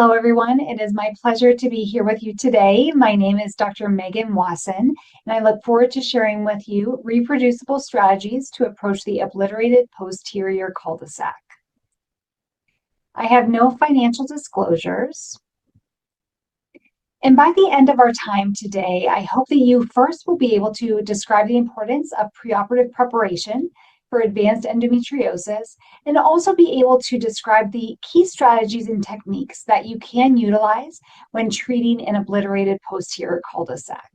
Hello, everyone. It is my pleasure to be here with you today. My name is Dr. Megan Wasson, and I look forward to sharing with you reproducible strategies to approach the obliterated posterior cul-de-sac. I have no financial disclosures. And by the end of our time today, I hope that you first will be able to describe the importance of preoperative preparation for advanced endometriosis, and also be able to describe the key strategies and techniques that you can utilize when treating an obliterated posterior cul-de-sac.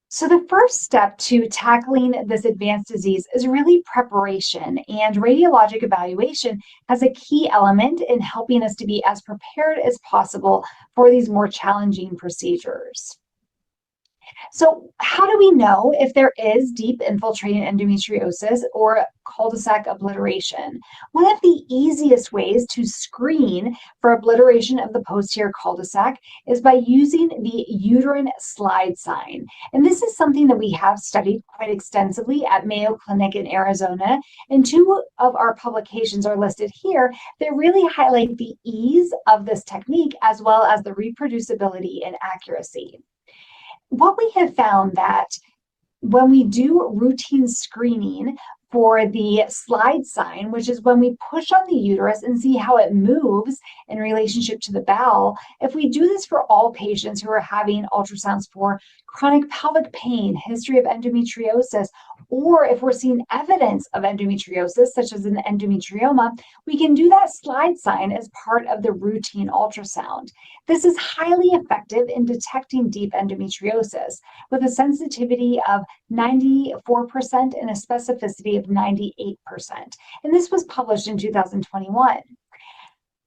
So the first step to tackling this advanced disease is really preparation, and radiologic evaluation has a key element in helping us to be as prepared as possible for these more challenging procedures. So how do we know if there is deep infiltrating endometriosis or cul-de-sac obliteration? One of the easiest ways to screen for obliteration of the posterior cul-de-sac is by using the uterine slide sign. And this is something that we have studied quite extensively at Mayo Clinic in Arizona. And two of our publications are listed here that really highlight the ease of this technique as well as the reproducibility and accuracy. What we have found that when we do routine screening for the slide sign, which is when we push on the uterus and see how it moves in relationship to the bowel, if we do this for all patients who are having ultrasounds for chronic pelvic pain, history of endometriosis, or if we're seeing evidence of endometriosis, such as an endometrioma, we can do that slide sign as part of the routine ultrasound. This is highly effective in detecting deep endometriosis with a sensitivity of 94% and a specificity of 98%. And this was published in 2021.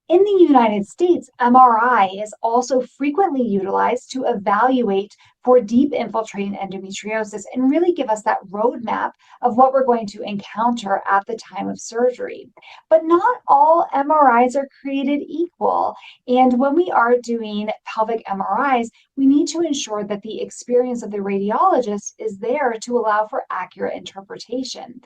In the United States, MRI is also frequently utilized to evaluate for deep infiltrating endometriosis and really give us that roadmap of what we're going to encounter at the time of surgery. But not all MRIs are created equal. And when we are doing pelvic MRIs, we need to ensure that the experience of the radiologist is there to allow for accurate interpretation.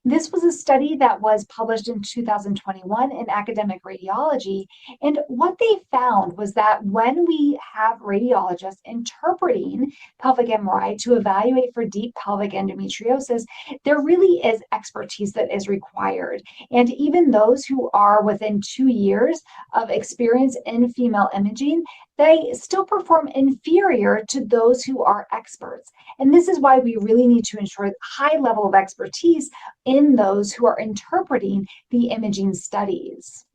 This was a study that was published in 2021 in Academic Radiology, and what they found was that when we have radiologists interpreting pelvic MRI to evaluate for deep pelvic endometriosis, there really is expertise that is required. And even those who are within 2 years of experience in female imaging, they still perform inferior to those who are experts. And this is why we really need to ensure a high level of expertise in those who are interpreting the imaging studies.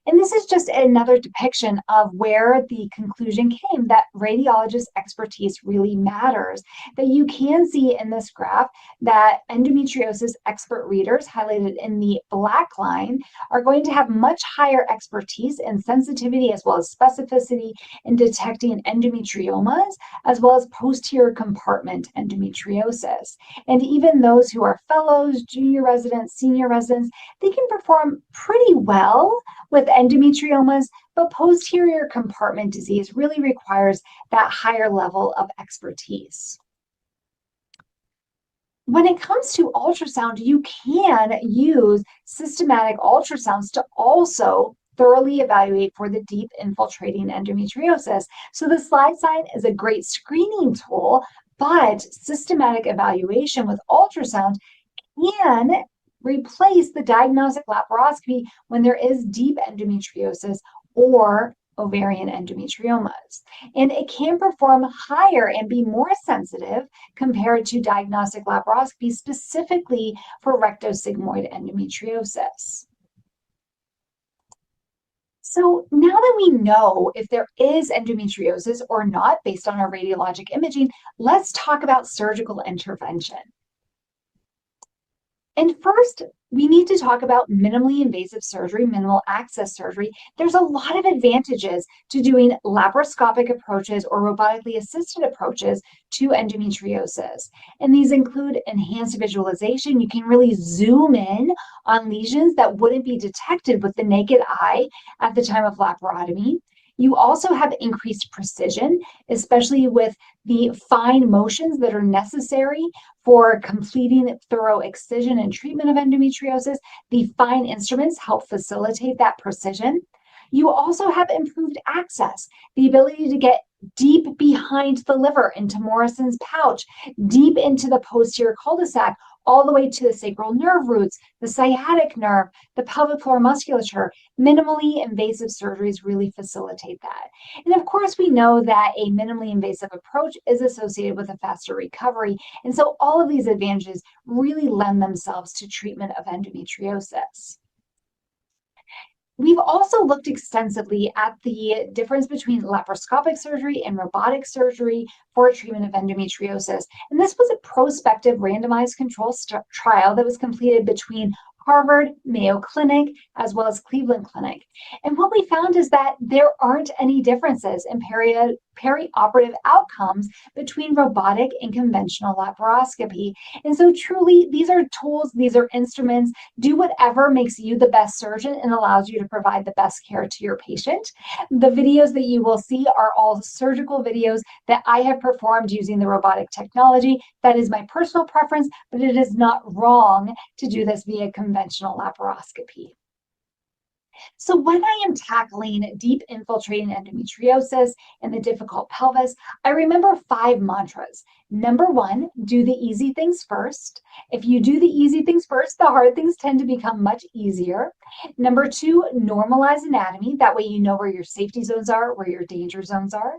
And this is just another depiction of where the conclusion came that radiologist expertise really matters. That you can see in this graph that endometriosis expert readers, highlighted in the black line, are going to have much higher expertise and sensitivity as well as specificity in detecting endometriomas, as well as posterior compartment endometriosis. And even those who are fellows, junior residents, senior residents, they can perform pretty well with endometriomas, but posterior compartment disease really requires that higher level of expertise. When it comes to ultrasound, you can use systematic ultrasounds to also thoroughly evaluate for the deep infiltrating endometriosis. So the slide sign is a great screening tool, but systematic evaluation with ultrasound can replace the diagnostic laparoscopy when there is deep endometriosis or ovarian endometriomas. And it can perform higher and be more sensitive compared to diagnostic laparoscopy, specifically for rectosigmoid endometriosis. So now that we know if there is endometriosis or not based on our radiologic imaging, let's talk about surgical intervention. And first, we need to talk about minimally invasive surgery, minimal access surgery. There's a lot of advantages to doing laparoscopic approaches or robotically assisted approaches to endometriosis. And these include enhanced visualization. You can really zoom in on lesions that wouldn't be detected with the naked eye at the time of laparotomy. You also have increased precision, especially with the fine motions that are necessary for completing thorough excision and treatment of endometriosis. The fine instruments help facilitate that precision. You also have improved access, the ability to get deep behind the liver into Morrison's pouch, deep into the posterior cul-de-sac, all the way to the sacral nerve roots, the sciatic nerve, the pelvic floor musculature. Minimally invasive surgeries really facilitate that. And of course, we know that a minimally invasive approach is associated with a faster recovery. And so all of these advantages really lend themselves to treatment of endometriosis. We've also looked extensively at the difference between laparoscopic surgery and robotic surgery for treatment of endometriosis. And this was a prospective randomized control trial that was completed between Harvard, Mayo Clinic, as well as Cleveland Clinic. And what we found is that there aren't any differences in perioperative outcomes between robotic and conventional laparoscopy. And so truly, these are tools, these are instruments. Do whatever makes you the best surgeon and allows you to provide the best care to your patient. The videos that you will see are all surgical videos that I have performed using the robotic technology. That is my personal preference, but it is not wrong to do this via conventional laparoscopy. So when I am tackling deep infiltrating endometriosis and the difficult pelvis, I remember 5 mantras. Number 1, do the easy things first. If you do the easy things first, the hard things tend to become much easier. Number 2, normalize anatomy. That way you know where your safety zones are, where your danger zones are.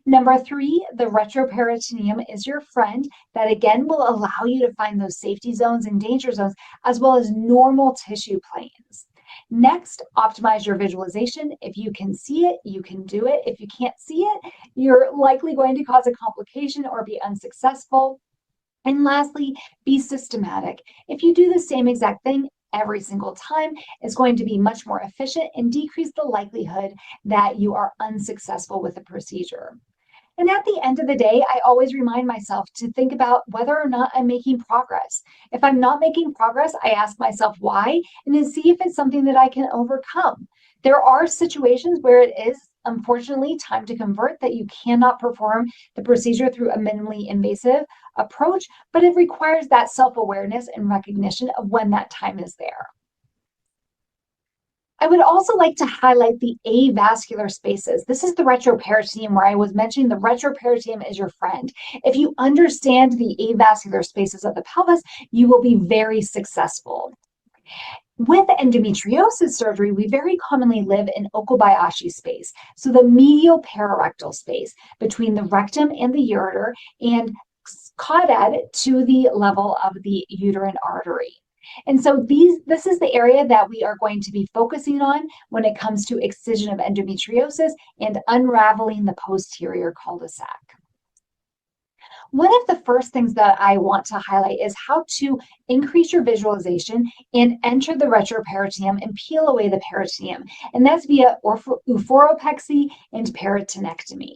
Number 3, the retroperitoneum is your friend. That again will allow you to find those safety zones and danger zones, as well as normal tissue planes. Next, optimize your visualization. If you can see it, you can do it. If you can't see it, you're likely going to cause a complication or be unsuccessful. And lastly, be systematic. If you do the same exact thing every single time, it's going to be much more efficient and decrease the likelihood that you are unsuccessful with the procedure. And at the end of the day, I always remind myself to think about whether or not I'm making progress. If I'm not making progress, I ask myself why, and then see if it's something that I can overcome. There are situations where it is, unfortunately, time to convert, that you cannot perform the procedure through a minimally invasive approach, but it requires that self-awareness and recognition of when that time is there. I would also like to highlight the avascular spaces. This is the retroperitoneum, where I was mentioning the retroperitoneum is your friend. If you understand the avascular spaces of the pelvis, you will be very successful. With endometriosis surgery, we very commonly live in Okabayashi space, so the medial pararectal space between the rectum and the ureter and caudate to the level of the uterine artery. And so this is the area that we are going to be focusing on when it comes to excision of endometriosis and unraveling the posterior cul-de-sac. One of the first things that I want to highlight is how to increase your visualization and enter the retroperitoneum and peel away the peritoneum. And that's via oophoropexy and peritonectomy.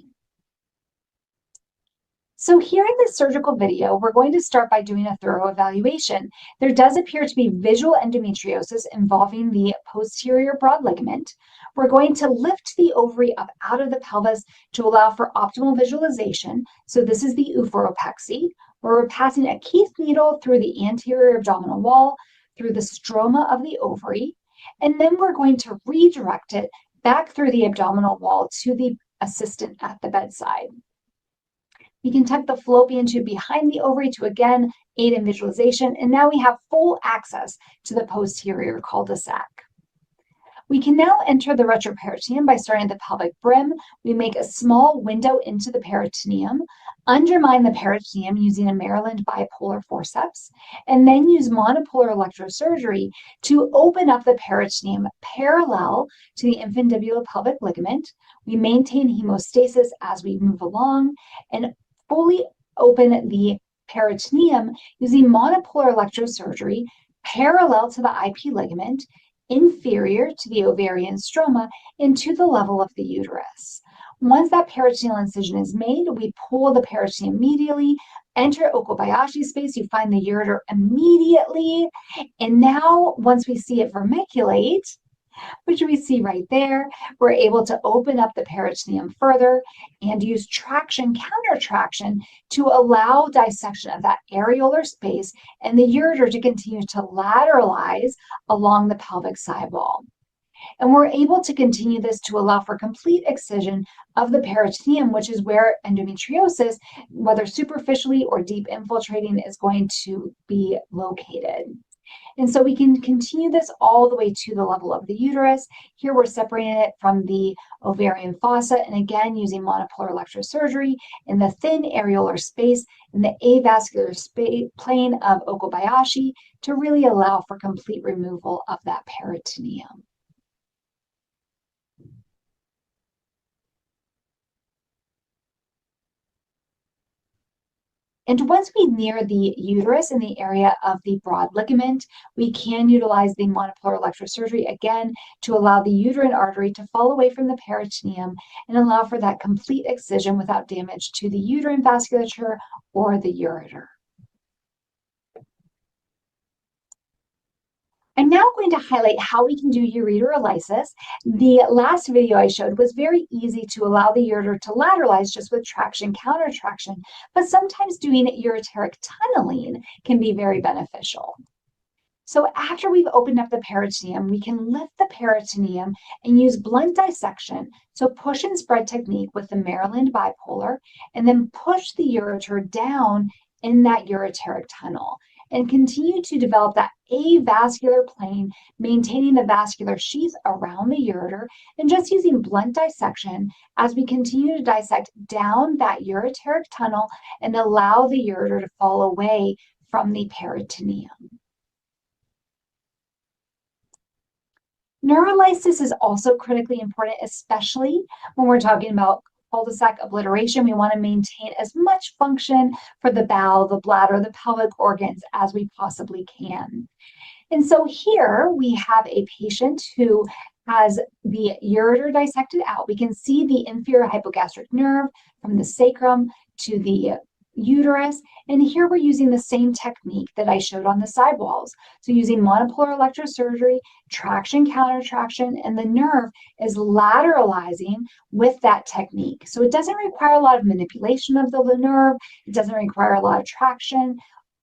So here in this surgical video, we're going to start by doing a thorough evaluation. There does appear to be visual endometriosis involving the posterior broad ligament. We're going to lift the ovary up out of the pelvis to allow for optimal visualization. So this is the oophoropexy, where we're passing a Keith needle through the anterior abdominal wall, through the stroma of the ovary, and then we're going to redirect it back through the abdominal wall to the assistant at the bedside. You can tuck the fallopian tube behind the ovary to again aid in visualization, and now we have full access to the posterior cul-de-sac. We can now enter the retroperitoneum by starting at the pelvic brim. We make a small window into the peritoneum, undermine the peritoneum using a Maryland bipolar forceps, and then use monopolar electrosurgery to open up the peritoneum parallel to the infundibulopelvic ligament. We maintain hemostasis as we move along and fully open the peritoneum using monopolar electrosurgery parallel to the IP ligament, inferior to the ovarian stroma, and to the level of the uterus. Once that peritoneal incision is made, we pull the peritoneum medially, enter Okabayashi space, you find the ureter immediately, and now once we see it vermiculate, which we see right there, we're able to open up the peritoneum further and use traction, counter traction, to allow dissection of that areolar space and the ureter to continue to lateralize along the pelvic side wall. And we're able to continue this to allow for complete excision of the peritoneum, which is where endometriosis, whether superficially or deep infiltrating, is going to be located. And so we can continue this all the way to the level of the uterus. Here we're separating it from the ovarian fossa, and again using monopolar electrosurgery in the thin areolar space in the avascular plane of Okabayashi to really allow for complete removal of that peritoneum. And once we near the uterus in the area of the broad ligament, we can utilize the monopolar electrosurgery again to allow the uterine artery to fall away from the peritoneum and allow for that complete excision without damage to the uterine vasculature or the ureter. I'm now going to highlight how we can do ureterolysis. The last video I showed was very easy to allow the ureter to lateralize just with traction, countertraction, but sometimes doing ureteric tunneling can be very beneficial. So after we've opened up the peritoneum, we can lift the peritoneum and use blunt dissection. So push and spread technique with the Maryland bipolar, and then push the ureter down in that ureteric tunnel and continue to develop that avascular plane, maintaining the vascular sheath around the ureter, and just using blunt dissection as we continue to dissect down that ureteric tunnel and allow the ureter to fall away from the peritoneum. Neurolysis is also critically important, especially when we're talking about cul-de-sac obliteration. We want to maintain as much function for the bowel, the bladder, the pelvic organs as we possibly can. And so here we have a patient who has the ureter dissected out. We can see the inferior hypogastric nerve from the sacrum to the uterus. And here we're using the same technique that I showed on the sidewalls. So using monopolar electrosurgery, traction, countertraction, and the nerve is lateralizing with that technique. So it doesn't require a lot of manipulation of the nerve. It doesn't require a lot of traction.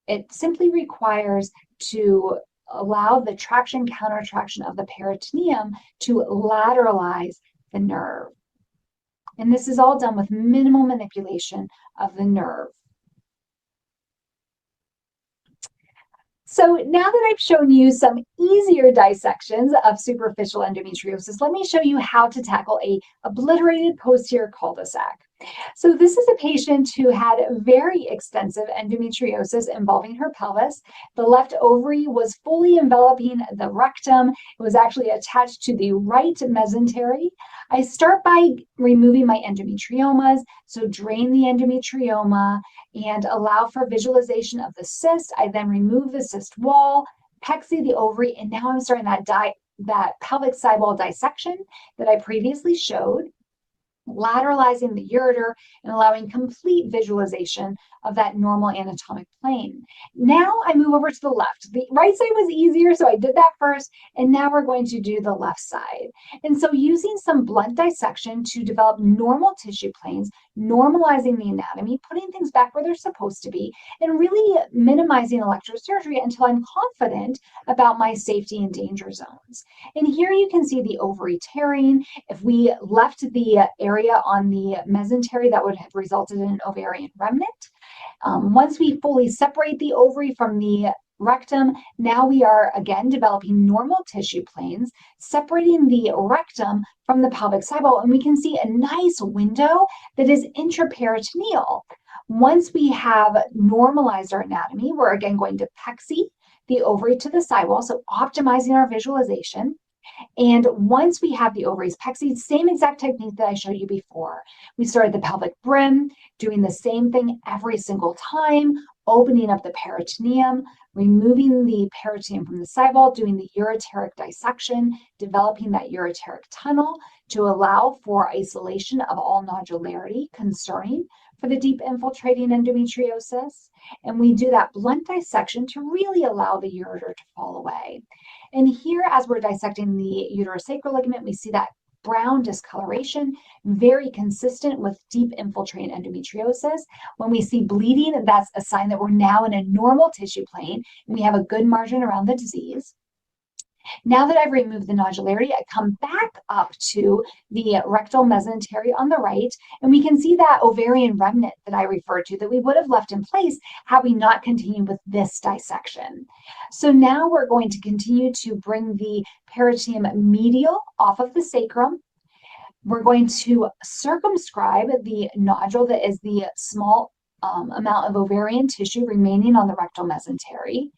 It simply requires to allow the traction, countertraction of the peritoneum to lateralize the nerve. And this is all done with minimal manipulation of the nerve. So now that I've shown you some easier dissections of superficial endometriosis, let me show you how to tackle a obliterated posterior cul-de-sac. So this is a patient who had very extensive endometriosis involving her pelvis. The left ovary was fully enveloping the rectum. It was actually attached to the right mesentery. I start by removing my endometriomas, so drain the endometrioma and allow for visualization of the cyst. I then remove the cyst wall, FOGSI the ovary, and now I'm starting that pelvic sidewall dissection that I previously showed, lateralizing the ureter and allowing complete visualization of that normal anatomic plane. Now I move over to the left. The right side was easier, so I did that first, and now we're going to do the left side. And so using some blunt dissection to develop normal tissue planes, normalizing the anatomy, putting things back where they're supposed to be, and really minimizing electrosurgery until I'm confident about my safety and danger zones. And here you can see the ovary tearing. If we left the area on the mesentery, that would have resulted in an ovarian remnant. Once we fully separate the ovary from the rectum, now we are again developing normal tissue planes, separating the rectum from the pelvic sidewall, and we can see a nice window that is intraperitoneal. Once we have normalized our anatomy, we're again going to FOGSI the ovary to the sidewall, so optimizing our visualization. And once we have the ovaries FOGSI, same exact technique that I showed you before. We started the pelvic brim, doing the same thing every single time, opening up the peritoneum, removing the peritoneum from the sidewall, doing the ureteric dissection, developing that ureteric tunnel to allow for isolation of all nodularity concerning for the deep infiltrating endometriosis. And we do that blunt dissection to really allow the ureter to fall away. And here, as we're dissecting the uterosacral ligament, we see that brown discoloration, very consistent with deep infiltrating endometriosis. When we see bleeding, that's a sign that we're now in a normal tissue plane and we have a good margin around the disease. Now that I've removed the nodularity, I come back up to the rectal mesentery on the right, and we can see that ovarian remnant that I referred to that we would have left in place had we not continued with this dissection. So now we're going to continue to bring the peritoneum medial off of the sacrum. We're going to circumscribe the nodule that is the small amount of ovarian tissue remaining on the rectal mesentery.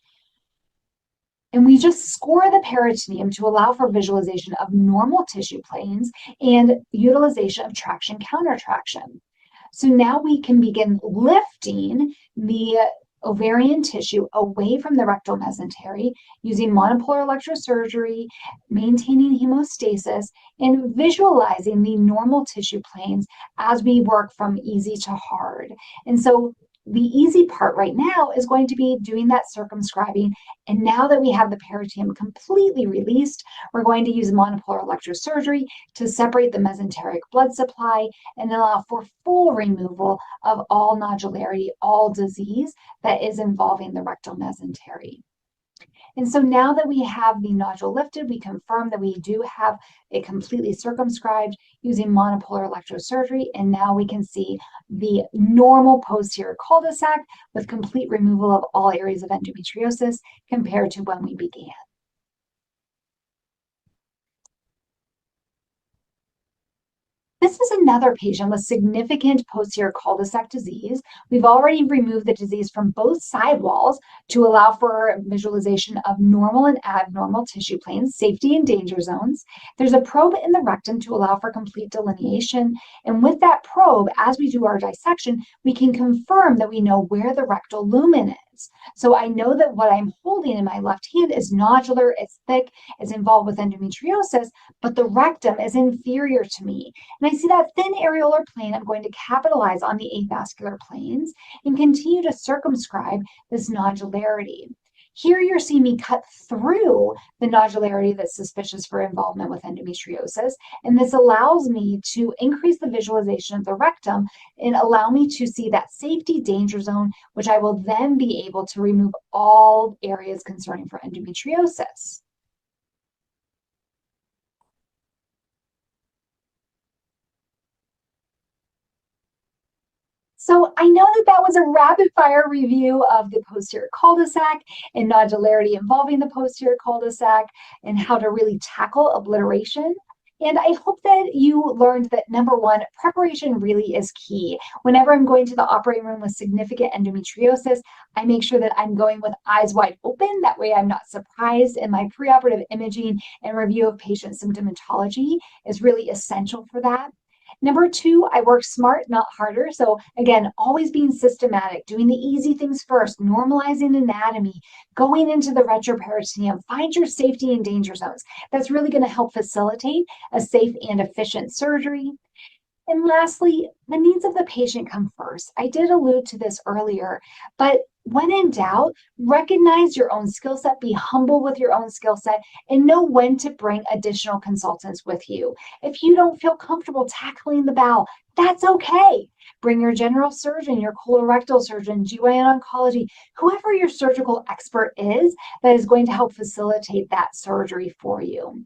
And we just score the peritoneum to allow for visualization of normal tissue planes and utilization of traction countertraction. So now we can begin lifting the ovarian tissue away from the rectal mesentery using monopolar electrosurgery, maintaining hemostasis, and visualizing the normal tissue planes as we work from easy to hard. And so the easy part right now is going to be doing that circumscribing. And now that we have the peritoneum completely released, we're going to use monopolar electrosurgery to separate the mesenteric blood supply and allow for full removal of all nodularity, all disease that is involving the rectal mesentery. And so now that we have the nodule lifted, we confirm that we do have it completely circumscribed using monopolar electrosurgery. And now we can see the normal posterior cul-de-sac with complete removal of all areas of endometriosis compared to when we began. This is another patient with significant posterior cul-de-sac disease. We've already removed the disease from both side walls to allow for visualization of normal and abnormal tissue planes, safety and danger zones. There's a probe in the rectum to allow for complete delineation. And with that probe, as we do our dissection, we can confirm that we know where the rectal lumen is. So I know that what I'm holding in my left hand is nodular, it's thick, it's involved with endometriosis, but the rectum is inferior to me. And I see that thin areolar plane. I'm going to capitalize on the avascular planes and continue to circumscribe this nodularity. Here you're seeing me cut through the nodularity that's suspicious for involvement with endometriosis, and this allows me to increase the visualization of the rectum and allow me to see that safety danger zone, which I will then be able to remove all areas concerning for endometriosis. So I know that that was a rapid fire review of the posterior cul-de-sac and nodularity involving the posterior cul-de-sac and how to really tackle obliteration. And I hope that you learned that number one, preparation really is key. Whenever I'm going to the operating room with significant endometriosis, I make sure that I'm going with eyes wide open. That way I'm not surprised. And my preoperative imaging and review of patient symptomatology is really essential for that. Number two, I work smart, not harder. So again, always being systematic, doing the easy things first, normalizing anatomy, going into the retroperitoneum, find your safety and danger zones. That's really going to help facilitate a safe and efficient surgery. And lastly, the needs of the patient come first. I did allude to this earlier, but when in doubt, recognize your own skill set, be humble with your own skill set, and know when to bring additional consultants with you. If you don't feel comfortable tackling the bowel, that's okay. Bring your general surgeon, your colorectal surgeon, GYN oncology, whoever your surgical expert is that is going to help facilitate that surgery for you.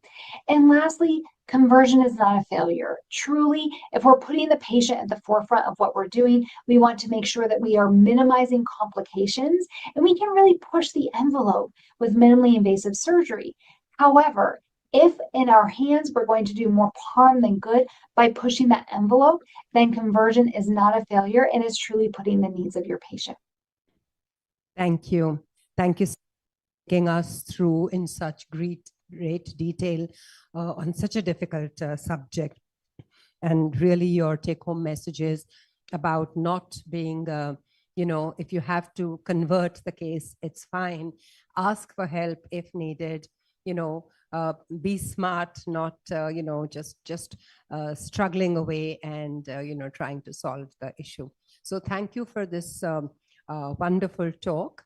And lastly, conversion is not a failure. Truly, if we're putting the patient at the forefront of what we're doing, we want to make sure that we are minimizing complications and we can really push the envelope with minimally invasive surgery. However, if in our hands we're going to do more harm than good by pushing that envelope, then conversion is not a failure and is truly putting the needs of your patient. Thank you. Thank you for taking us through in such great detail on such a difficult subject. And really your take-home messages about not being, if you have to convert the case, it's fine. Ask for help if needed, be smart, not, just struggling away and, trying to solve the issue. So thank you for this wonderful talk.